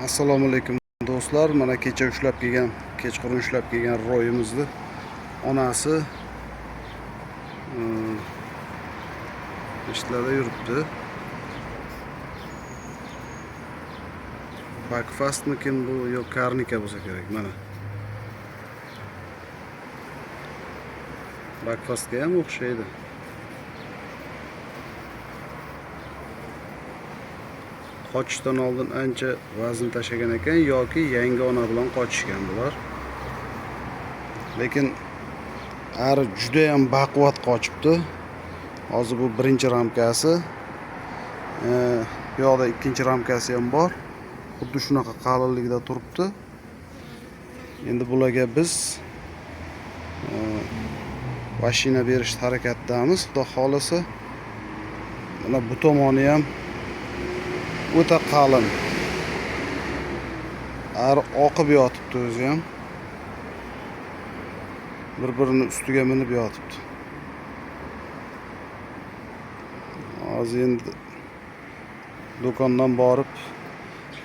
Assalomu alaykum do'stlar. Mana kecha kechqurun ushlab kelgan ro'yimizni onasi ishlarda yuribdi. Bakfastmikin bu yo karnika bo'lsa kerak. Mana Bakfastga ham o'xshaydi. Qochishdan oldin ancha vazn tashagan ekan yoki yangi ona bilan qochishgan bular. Lekin ari juda ham baquvvat qochibdi. Hozir bu birinchi ramkasi. Bu yoqda ikkinchi ramkasi ham bor. Xuddi shunaqa qalinlikda turibdi. Endi bularga biz mashina berishga harakatdamiz. Xudo xolasa mana bu tomoni ham o'ta qalin. Ari oqib yotibdi o'zi ham. Bir-birini ustiga minib yotibdi. Hozir endi do'kondan borib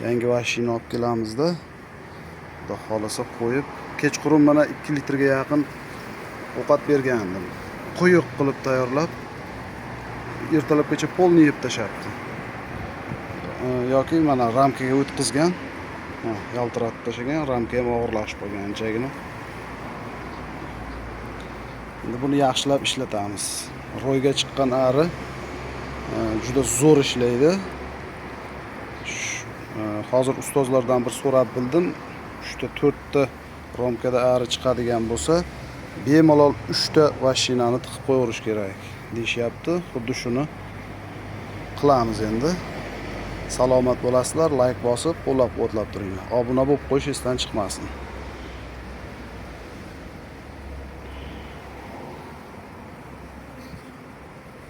yangi mashina olib kelamizda. Xudo xolasa qo'yib, kechqurun mana 2 litrga yaqin ovqat bergandim. Quyuq qilib tayyorlab, ertalabgacha polni yeb tashabdi. Yoki mana ramkaga o'tkazgan. Yaltiratib tashagan, ramka ham og'irlashib qolgan anchagina. Endi buni yaxshilab ishlatamiz. Ro'yga chiqqan ari juda zo'r ishlaydi. Hozir ustozlardan bir so'rab bildim. 3 ta 4 ta romkada ari chiqadigan bo'lsa, bemalol 3 ta mashinani tiqib qo'yirish kerak deyishyapti. Xuddi shuni qilamiz endi. Salomat bo'lasizlar, like bosib, qo'llab-quvvatlab turinglar. Obuna bo'lib qo'yish esdan chiqmasin.